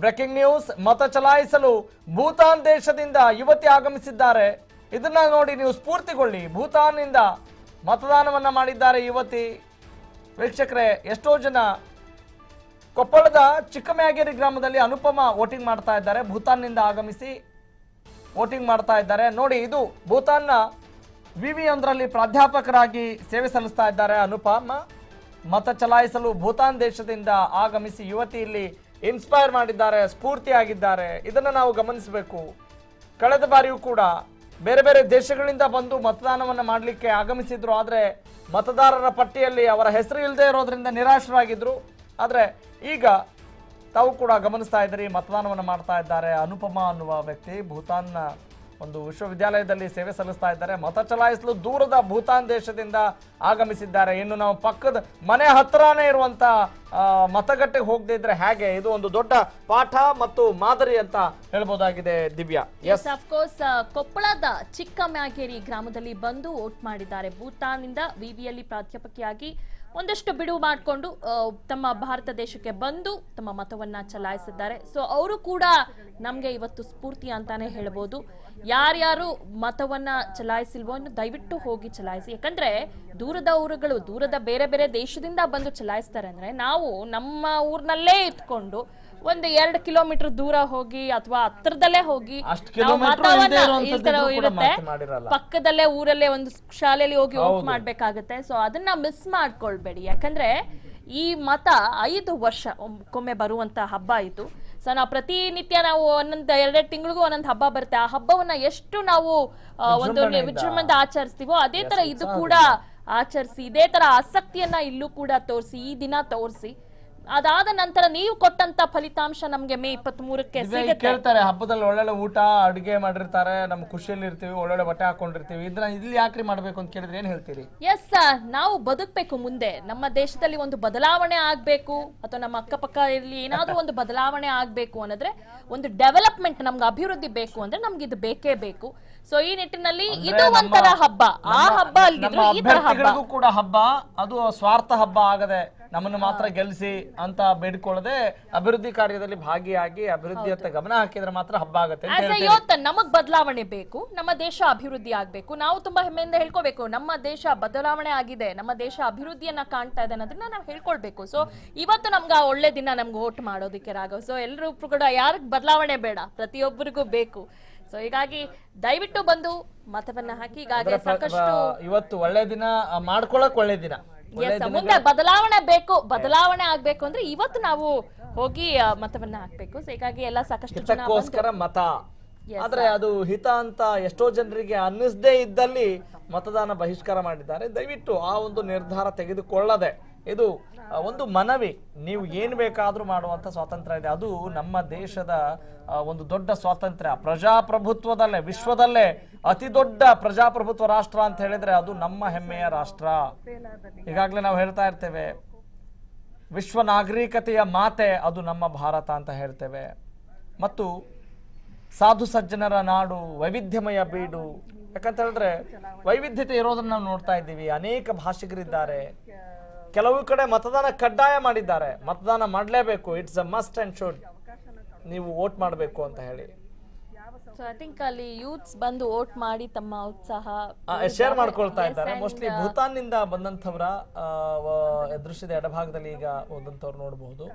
Breaking news, ಮತ ಚಲಾಯಿಸಲು ಭೂತಾನ್ ದೇಶದಿಂದ ಯುವತಿ ಆಗಮಿಸಿದ್ದಾರೆ. ಇದನ್ನ ನೋಡಿ ನೀವು ಸ್ಫೂರ್ತಿಗೊಳ್ಳಿ. ಭೂತಾನ್ನಿಂದ ಮತದಾನವನ್ನ ಮಾಡಿದ್ದಾರೆ ಯುವತಿ. ವೀಕ್ಷಕರೇ, ಎಷ್ಟೋ ಜನ ಕೊಪ್ಪಳದ ಚಿಕ್ಕಮ್ಯಾಗೇರಿ ಗ್ರಾಮದಲ್ಲಿ ಅನುಪಮ ವೋಟಿಂಗ್ ಮಾಡ್ತಾ ಇದ್ದಾರೆ. ಭೂತಾನ್ನಿಂದ ಆಗಮಿಸಿ ವೋಟಿಂಗ್ ಮಾಡ್ತಾ ಇದ್ದಾರೆ. ನೋಡಿ, ಇದು ಭೂತಾನ್ನ ವಿವಿ1ರಲ್ಲಿ ಪ್ರಾಧ್ಯಾಪಕರಾಗಿ ಸೇವೆ ಸಲ್ಲಿಸ್ತಾ ಇದ್ದಾರೆ ಅನುಪಮ. ಮತ ಚಲಾಯಿಸಲು ಭೂತಾನ್ ದೇಶದಿಂದ ಆಗಮಿಸಿ ಯುವತಿ ಇಲ್ಲಿ ಇನ್ಸ್ಪೈರ್ ಮಾಡಿದ್ದಾರೆ, ಸ್ಫೂರ್ತಿಯಾಗಿದ್ದಾರೆ. ಇದನ್ನು ನಾವು ಗಮನಿಸಬೇಕು. ಕಳೆದ ಬಾರಿಯೂ ಕೂಡ ಬೇರೆ ಬೇರೆ ದೇಶಗಳಿಂದ ಬಂದು ಮತದಾನವನ್ನು ಮಾಡಲಿಕ್ಕೆ ಆಗಮಿಸಿದ್ರು. ಆದರೆ ಮತದಾರರ ಪಟ್ಟಿಯಲ್ಲಿ ಅವರ ಹೆಸರು ಇಲ್ಲದೆ ಇರೋದ್ರಿಂದ ನಿರಾಶರಾಗಿದ್ರು. ಆದರೆ ಈಗ ತಾವು ಕೂಡ ಗಮನಿಸ್ತಾ ಇದ್ದೀರಿ, ಮತದಾನವನ್ನು ಮಾಡ್ತಾ ಇದ್ದಾರೆ. ಅನುಪಮ ಅನ್ನುವ ವ್ಯಕ್ತಿ ಭೂತಾನ್ನ ಒಂದು ವಿಶ್ವವಿದ್ಯಾಲಯದಲ್ಲಿ ಸೇವೆ ಸಲ್ಲಿಸ್ತಾ ಇದ್ದಾರೆ. ಮತ ಚಲಾಯಿಸಲು ದೂರದ ಭೂತಾನ್ ದೇಶದಿಂದ ಆಗಮಿಸಿದ್ದಾರೆ. ಇನ್ನು ನಾವು ಪಕ್ಕದ ಮನೆ ಹತ್ರನೇ ಇರುವಂತ ಮತಗಟ್ಟೆಗೆ ಹೋಗದೆ ಇದ್ರೆ ಹೇಗೆ? ಇದು ಒಂದು ದೊಡ್ಡ ಪಾಠ ಮತ್ತು ಮಾದರಿ ಅಂತ ಹೇಳ್ಬೋದಾಗಿದೆ. ದಿವ್ಯಾ, ಎಸ್ ಆಫ್ ಕೋರ್ಸ್, ಕೊಪ್ಪಳದ ಚಿಕ್ಕಮ್ಯಾಗೇರಿ ಗ್ರಾಮದಲ್ಲಿ ಬಂದು ವೋಟ್ ಮಾಡಿದ್ದಾರೆ. ಭೂತಾನ್ನಿಂದ ವಿವಿಯಲ್ಲಿ ಪ್ರಾಧ್ಯಾಪಕಿಯಾಗಿ ಒಂದಷ್ಟು ಬಿಡುವು ಮಾಡಿಕೊಂಡು ತಮ್ಮ ಭಾರತ ದೇಶಕ್ಕೆ ಬಂದು ತಮ್ಮ ಮತವನ್ನ ಚಲಾಯಿಸಿದ್ದಾರೆ. ಸೊ ಅವರು ಕೂಡ ನಮ್ಗೆ ಇವತ್ತು ಸ್ಫೂರ್ತಿ ಅಂತಾನೆ ಹೇಳ್ಬೋದು. ಯಾರ್ಯಾರು ಮತವನ್ನ ಚಲಾಯಿಸಿಲ್ವೋ ದಯವಿಟ್ಟು ಹೋಗಿ ಚಲಾಯಿಸಿ. ಯಾಕಂದ್ರೆ ದೂರದ ಊರುಗಳು, ದೂರದ ಬೇರೆ ಬೇರೆ ದೇಶದಿಂದ ಬಂದು ಚಲಾಯಿಸ್ತಾರೆ ಅಂದ್ರೆ ನಾವು ನಮ್ಮ ಊರ್ನಲ್ಲೇ ಇಟ್ಕೊಂಡು ಒಂದು 2 ಕಿಲೋಮೀಟರ್ ದೂರ ಹೋಗಿ ಅಥವಾ ಹತ್ರದಲ್ಲೇ ಹೋಗಿ ಇರುತ್ತೆ, ಪಕ್ಕದಲ್ಲೇ ಊರಲ್ಲೇ ಒಂದು ಶಾಲೆಯಲ್ಲಿ ಹೋಗಿ ವೋಟ್ ಮಾಡ್ಬೇಕಾಗತ್ತೆ. ಸೊ ಅದನ್ನ ಮಿಸ್ ಮಾಡ್ಕೊಳ್ಬೇಡಿ. ಯಾಕಂದ್ರೆ ಈ ಮತ 5 ವರ್ಷಕ್ಕೊಮ್ಮೆ ಬರುವಂತ ಹಬ್ಬ ಇದು. ಸೊ ನಾವು ಪ್ರತಿನಿತ್ಯ ನಾವು ಒಂದೊಂದು 2 ತಿಂಗಳಿಗೂ ಒಂದೊಂದು ಹಬ್ಬ ಬರುತ್ತೆ. ಆ ಹಬ್ಬವನ್ನ ಎಷ್ಟು ನಾವು ಒಂದು ವಿಜೃಂಭಣೆಯಿಂದ ಆಚರಿಸ್ತೀವೋ ಅದೇ ತರ ಇದು ಕೂಡ ಆಚರಿಸಿ, ಇದೇ ತರ ಆಸಕ್ತಿಯನ್ನ ಇಲ್ಲೂ ಕೂಡ ತೋರಿಸಿ, ಈ ದಿನ ತೋರಿಸಿ. ಅದಾದ ನಂತರ ನೀವು ಕೊಟ್ಟಂತ ಫಲಿತಾಂಶ ನಮ್ಗೆ ಮೇ 23ಕ್ಕೆ ಕೇಳ್ತಾರೆ. ಹಬ್ಬದಲ್ಲಿ ಒಳ್ಳೊಳ್ಳೆ ಊಟ ಅಡುಗೆ ಮಾಡಿರ್ತಾರೆ, ನಮ್ ಖುಷಿಯಲ್ಲಿ ಇರ್ತೀವಿ, ಒಳ್ಳೊಳ್ಳೆ ಬಟ್ಟೆ ಹಾಕೊಂಡಿರ್ತೀವಿ. ಇದನ್ನ ಇಲ್ಲಿ ಯಾಕ್ರಿ ಮಾಡ್ಬೇಕು ಅಂತ ಕೇಳಿದ್ರೆ ಏನ್ ಹೇಳ್ತೀರಿ? ಎಸ್, ನಾವು ಬದುಕಬೇಕು. ಮುಂದೆ ನಮ್ಮ ದೇಶದಲ್ಲಿ ಒಂದು ಬದಲಾವಣೆ ಆಗ್ಬೇಕು ಅಥವಾ ನಮ್ಮ ಅಕ್ಕಪಕ್ಕ ಇಲ್ಲಿ ಏನಾದ್ರೂ ಒಂದು ಬದಲಾವಣೆ ಆಗ್ಬೇಕು ಅನ್ನೋದ್ರೆ, ಒಂದು ಡೆವಲಪ್ಮೆಂಟ್, ನಮ್ಗೆ ಅಭಿವೃದ್ಧಿ ಬೇಕು ಅಂದ್ರೆ ನಮ್ಗೆ ಇದು ಬೇಕೇ ಬೇಕು. ಸೊ ಈ ನಿಟ್ಟಿನಲ್ಲಿ ಇದು ಒಂಥರ ಹಬ್ಬ. ಆ ಹಬ್ಬ ಅಲ್ದಿದ್ರು ಈ ತರ ಹಬ್ಬ ಕೂಡ ಹಬ್ಬ. ಅದು ಸ್ವಾರ್ಥ ಹಬ್ಬ ಆಗದೆ ನಮ್ಮನ್ನು ಮಾತ್ರ ಗೆಲ್ಲಿಸಿ ಅಂತ ಬೇಡಿಕೊಳ್ಳದೆ ಅಭಿವೃದ್ಧಿ ಕಾರ್ಯದಲ್ಲಿ ಭಾಗಿಯಾಗಿ ಅಭಿವೃದ್ಧಿಯತ್ತ ಗಮನ ಹಾಕಿದ್ರೆ ಮಾತ್ರ ಹಬ್ಬ ಆಗುತ್ತೆ. ನಮಗ್ ಬದಲಾವಣೆ ಬೇಕು, ನಮ್ಮ ದೇಶ ಅಭಿವೃದ್ಧಿ ಆಗ್ಬೇಕು. ನಾವು ತುಂಬಾ ಹೆಮ್ಮೆಯಿಂದ ಹೇಳ್ಕೋಬೇಕು, ನಮ್ಮ ದೇಶ ಬದಲಾವಣೆ ಆಗಿದೆ, ನಮ್ಮ ದೇಶ ಅಭಿವೃದ್ಧಿಯನ್ನ ಕಾಣ್ತಾ ಇದೆ ಅನ್ನೋದನ್ನ ನಾವು ಹೇಳ್ಕೊಳ್ಬೇಕು. ಸೊ ಇವತ್ತು ನಮ್ಗೆ ಒಳ್ಳೆ ದಿನ ನಮ್ಗೆ ವೋಟ್ ಮಾಡೋದಕ್ಕೆ ರಾಘವ್. ಸೊ ಎಲ್ಲರೂ ಕೂಡ ಯಾರಿಗ್ ಬದಲಾವಣೆ ಬೇಡ, ಪ್ರತಿಯೊಬ್ಬರಿಗೂ ಬೇಕು. ಸೊ ಹೀಗಾಗಿ ದಯವಿಟ್ಟು ಬಂದು ಮತವನ್ನ ಹಾಕಿ. ಈಗಾಗಲೇ ಸಾಕಷ್ಟು ಇವತ್ತು ಒಳ್ಳೆ ದಿನ, ಮಾಡ್ಕೊಳಕ್ ಒಳ್ಳೆ ದಿನ. ಮುಂದೆ ಬದಲಾವಣೆ ಬೇಕು, ಬದಲಾವಣೆ ಆಗ್ಬೇಕು ಅಂದ್ರೆ ಇವತ್ತು ನಾವು ಹೋಗಿ ಮತವನ್ನ ಹಾಕ್ಬೇಕು. ಸೊ ಹೀಗಾಗಿ ಎಲ್ಲ ಸಾಕಷ್ಟು ಹಿತಕ್ಕೋಸ್ಕರ ಮತ, ಆದ್ರೆ ಅದು ಹಿತ ಅಂತ ಎಷ್ಟೋ ಜನರಿಗೆ ಅನ್ನಿಸದೇ ಇದ್ದಲ್ಲಿ ಮತದಾನ ಬಹಿಷ್ಕಾರ ಮಾಡಿದ್ದಾರೆ. ದಯವಿಟ್ಟು ಆ ಒಂದು ನಿರ್ಧಾರ ತೆಗೆದುಕೊಳ್ಳದೆ, ಇದು ಒಂದು ಮನವಿ, ನೀವು ಏನು ಬೇಕಾದ್ರೂ ಮಾಡುವಂತ ಸ್ವಾತಂತ್ರ್ಯ ಇದೆ. ಅದು ನಮ್ಮ ದೇಶದ ಒಂದು ದೊಡ್ಡ ಸ್ವಾತಂತ್ರ್ಯ. ಪ್ರಜಾಪ್ರಭುತ್ವದಲ್ಲೇ, ವಿಶ್ವದಲ್ಲೇ ಅತಿ ದೊಡ್ಡ ಪ್ರಜಾಪ್ರಭುತ್ವ ರಾಷ್ಟ್ರ ಅಂತ ಹೇಳಿದ್ರೆ ಅದು ನಮ್ಮ ಹೆಮ್ಮೆಯ ರಾಷ್ಟ್ರ. ಈಗಾಗಲೇ ನಾವು ಹೇಳ್ತಾ ಇರ್ತೇವೆ, ವಿಶ್ವ ನಾಗರಿಕತೆಯ ಮಾತೆ ಅದು ನಮ್ಮ ಭಾರತ ಅಂತ ಹೇಳ್ತೇವೆ. ಮತ್ತು ಸಾಧು ಸಜ್ಜನರ ನಾಡು, ವೈವಿಧ್ಯಮಯ ಬೀಡು. ಯಾಕಂತ ಹೇಳಿದ್ರೆ ವೈವಿಧ್ಯತೆ ಇರೋದನ್ನ ನಾವು ನೋಡ್ತಾ ಇದ್ದೀವಿ. ಅನೇಕ ಭಾಷಿಗರಿದ್ದಾರೆ. ಕೆಲವು ಕಡೆ ಮತದಾನ ಕಡ್ಡಾಯ ಮಾಡಿದ್ದಾರೆ, ಮತದಾನ ಮಾಡಲೇಬೇಕು, it's a must and should, ನೀವು ವೋಟ್ ಮಾಡಬೇಕು ಅಂತ ಹೇಳಿ. ಸೊ ಐ ಥಿಂಕ್ ಅಲ್ಲಿ ಯೂತ್ಸ್ ಬಂದು ವೋಟ್ ಮಾಡಿ ತಮ್ಮ ಉತ್ಸಾಹ ಶೇರ್ ಮಾಡ್ಕೊಳ್ತಾ ಇದ್ದಾರೆ. ಮೋಸ್ಟ್ಲಿ ಭೂತಾನ್ ನಿಂದ ಬಂದಂತವರ ದೃಶ್ಯದ ಎಡಭಾಗದಲ್ಲಿ ಈಗ ಹೋದಂತವ್ರು ನೋಡಬಹುದು.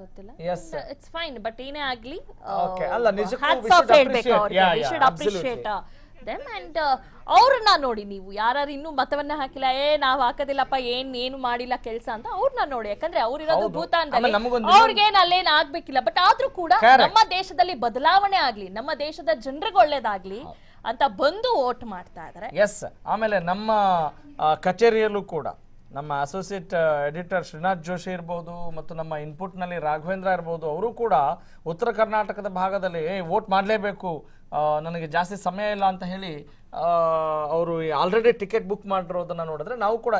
ಗೊತ್ತಿಲ್ಲ, yes ಇಟ್ಸ್ ಫೈನ್. ಬಟ್ ಏನೇ ಆಗ್ಲಿ, ಅಲ್ಲ ನಿಜಕ್ಕೂ ಅಪ್ರಿಶಿಯೇಟ್ them and ಅವ್ರನ್ನ ನೋಡಿ, ನೀವು ಯಾರು ಇನ್ನೂ ಮತವನ್ನ ಹಾಕಿಲ್ಲ, ನಾವ್ ಹಾಕೋದಿಲ್ಲಪ್ಪ, ಏನು ಮಾಡಿಲ್ಲ ಕೆಲಸ ಅಂತ ಅವ್ರನ್ನ ನೋಡಿ. ಯಾಕಂದ್ರೆ ಅವ್ರಿರೋದು ಭೂತಾನ್ದಲ್ಲಿ, ಅವ್ರಿಗೇನ್ ಅಲ್ಲೇನ್ ಆಗ್ಬೇಕಿಲ್ಲ. ಬಟ್ ಆದ್ರೂ ಕೂಡ ನಮ್ಮ ದೇಶದಲ್ಲಿ ಬದಲಾವಣೆ ಆಗ್ಲಿ, ನಮ್ಮ ದೇಶದ ಜನರಿಗೆ ಒಳ್ಳೇದಾಗ್ಲಿ ಅಂತ ಬಂದು ವೋಟ್ ಮಾಡ್ತಾ ಇದಾರೆ. ಎಸ್, ಆಮೇಲೆ ನಮ್ಮ ಕಚೇರಿಯಲ್ಲೂ ಕೂಡ ನಮ್ಮ ಅಸೋಸಿಯೇಟ್ ಎಡಿಟರ್ ಶ್ರೀನಾಥ್ ಜೋಶಿ ಇರ್ಬೋದು ಮತ್ತು ನಮ್ಮ ಇನ್ಪುಟ್ನಲ್ಲಿ ರಾಘವೇಂದ್ರ ಇರ್ಬೋದು, ಅವರು ಕೂಡ ಉತ್ತರ ಕರ್ನಾಟಕದ ಭಾಗದಲ್ಲಿ ವೋಟ್ ಮಾಡಲೇಬೇಕು, ನನಗೆ ಜಾಸ್ತಿ ಸಮಯ ಇಲ್ಲ ಅಂತ ಹೇಳಿ ಅವರು ಆಲ್ರೆಡಿ ಟಿಕೆಟ್ ಬುಕ್ ಮಾಡಿರೋದನ್ನ ನೋಡಿದ್ರೆ ನಾವು ಕೂಡ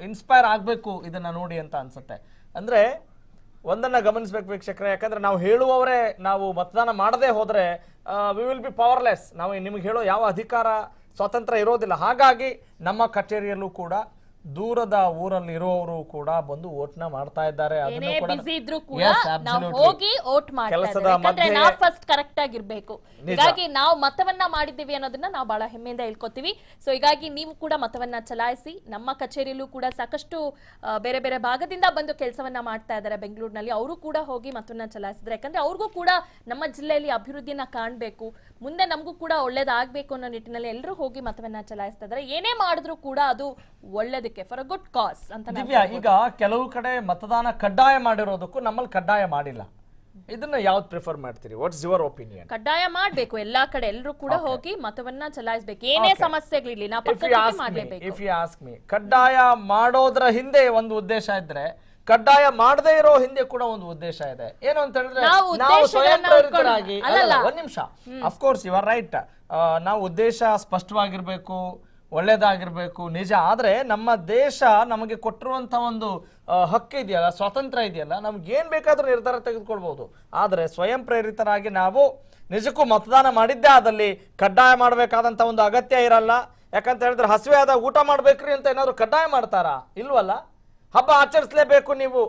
ಇನ್ಸ್ಪೈರ್ ಆಗಬೇಕು ಇದನ್ನ ನೋಡಿ ಅಂತ ಅನ್ಸುತ್ತೆ. ಅಂದ್ರೆ ಒಂದನ್ನ ಗಮನಿಸಬೇಕು ವೀಕ್ಷಕರೇ, ಯಾಕಂದ್ರೆ ನಾವು ಹೇಳುವವರೇ ನಾವು ಮತದಾನ ಮಾಡದೆ ಹೋದ್ರೆ ವಿ ವಿಲ್ ಬಿ ಪವರ್ಲೆಸ್. ನಾವು ನಿಮಗೆ ಹೇಳೋ ಯಾವ ಅಧಿಕಾರ ಸ್ವಾತಂತ್ರ್ಯ ಇರೋದಿಲ್ಲ. ಹಾಗಾಗಿ ನಮ್ಮ ಕಚೇರಿಯಲ್ಲೂ ಕೂಡ ದೂರದ ಊರಲ್ಲಿ ಇರೋರು ಕೂಡ ಬಂದು ಓಟ್ನ ಮಾಡ್ತಾ ಇದ್ದಾರೆ. ಏನೇ ಬಿಸಿ ಇದ್ರೂ ಕೂಡ Yes, ನಾವು absolutely. ಹೋಗಿ ಓಟ್ ಮಾಡ್ತಾ ಕೆಲಸದ ಇದ್ದೇವೆ. ಯಾಕಂದ್ರೆ ಮಧ್ಯೆ- ನಾವು ಫಸ್ಟ್ ಕರೆಕ್ಟ್ ಆಗಿರ್ಬೇಕು. ಹೀಗಾಗಿ ನಾವು ಮತವನ್ನ ಮಾಡಿದ್ದೀವಿ ಅನ್ನೋದನ್ನ ನಾವು ಬಹಳ ಹೆಮ್ಮೆಯಿಂದ ಹೇಳ್ಕೊತೀವಿ. ಸೊ ಹೀಗಾಗಿ ನೀವು ಕೂಡ ಮತವನ್ನ ಚಲಾಯಿಸಿ. ನಮ್ಮ ಕಚೇರಿಯಲ್ಲೂ ಕೂಡ ಸಾಕಷ್ಟು ಬೇರೆ ಬೇರೆ ಭಾಗದಿಂದ ಬಂದು ಕೆಲಸವನ್ನ ಮಾಡ್ತಾ ಇದ್ದಾರೆ ಬೆಂಗಳೂರಿನಲ್ಲಿ. ಅವರು ಕೂಡ ಹೋಗಿ ಮತವನ್ನ ಚಲಾಯಿಸಿದ್ರೆ, ಯಾಕಂದ್ರೆ ಅವ್ರಿಗೂ ಕೂಡ ನಮ್ಮ ಜಿಲ್ಲೆಯಲ್ಲಿ ಅಭಿವೃದ್ಧಿಯನ್ನ ಕಾಣಬೇಕು, ಮುಂದೆ ನಮಗೂ ಕೂಡ ಒಳ್ಳೇದಾಗಬೇಕು ಅನ್ನೋ ನಿಟ್ಟಿನಲ್ಲಿ ಎಲ್ಲರೂ ಹೋಗಿ ಮತವನ್ನ ಚಲಾಯಿಸ್ತಾ ಇದ್ದಾರೆ. ಏನೇ ಮಾಡಿದ್ರು ಕೂಡ ಅದು ಒಳ್ಳೇದಕ್ಕೆ, ಫಾರ್ ಅ ಗುಡ್ ಕಾಸ್ ಅಂತ ನಾವು ದಿವ್ಯಾ, ಈಗ ಕೆಲವು ಕಡೆ ಮತದಾನ ಕಡ್ಡಾಯ ಮಾಡಿರೋದಕ್ಕೂ ನಮ್ಮಲ್ಲಿ ಕಡ್ಡಾಯ ಮಾಡಿಲ್ಲ. ಇದನ್ನ ಯಾವ್ದು ಪ್ರಿಫರ್ ಮಾಡ್ತೀರಿ? What's your opinion? ಕಡ್ಡಾಯ ಮಾಡ್ಬೇಕು. ಎಲ್ಲಾ ಕಡೆ ಎಲ್ಲರೂ ಕೂಡ ಹೋಗಿ ಮತವನ್ನ ಚಲಾಯಿಸಬೇಕು. ಏನೇ ಸಮಸ್ಯೆಗಳಿರ್ಲಿ ನಾವು ಮಾಡ್ಲೇಬೇಕು. ಇಫ್ ಯು ಆಸ್ಕ್ ಮೀ, ಕಡ್ಡಾಯ ಮಾಡೋದ್ರ ಹಿಂದೆ ಒಂದು ಉದ್ದೇಶ ಇದ್ರೆ, ಕಡ್ಡಾಯ ಮಾಡದೇ ಇರೋ ಹಿಂದೆ ಕೂಡ ಒಂದು ಉದ್ದೇಶ ಇದೆ. ಏನು ಅಂತ ಹೇಳಿದ್ರೆ, ನಾವು ಸ್ವಯಂ ಪ್ರೇರಿತರಾಗಿ, ಒಂದ್ ನಿಮಿಷ, ಅಫ್ಕೋರ್ಸ್ ಯು ಆರ್ ರೈಟ್, ನಾವು ಉದ್ದೇಶ ಸ್ಪಷ್ಟವಾಗಿರ್ಬೇಕು, ಒಳ್ಳೇದಾಗಿರ್ಬೇಕು, ನಿಜ. ಆದ್ರೆ ನಮ್ಮ ದೇಶ ನಮಗೆ ಕೊಟ್ಟಿರುವಂತ ಒಂದು ಹಕ್ಕು ಇದೆಯಲ್ಲ, ಸ್ವಾತಂತ್ರ್ಯ ಇದೆಯಲ್ಲ, ನಮ್ಗೆ ಏನ್ ಬೇಕಾದ್ರೂ ನಿರ್ಧಾರ ತೆಗೆದುಕೊಳ್ಬಹುದು. ಆದ್ರೆ ಸ್ವಯಂ ಪ್ರೇರಿತರಾಗಿ ನಾವು ನಿಜಕ್ಕೂ ಮತದಾನ ಮಾಡಿದ್ದೇ ಆದಲ್ಲಿ ಕಡ್ಡಾಯ ಮಾಡಬೇಕಾದಂತ ಒಂದು ಅಗತ್ಯ ಇರಲ್ಲ. ಯಾಕಂತ ಹೇಳಿದ್ರೆ ಹಸಿವೆ ಆದಾಗ ಊಟ ಮಾಡ್ಬೇಕ್ರಿ ಅಂತ ಏನಾದ್ರು ಕಡ್ಡಾಯ ಮಾಡ್ತಾರಾ? ಇಲ್ವಲ್ಲ. ಹಬ್ಬ ಆಚರಿಸಲೇಬೇಕು ನೀವು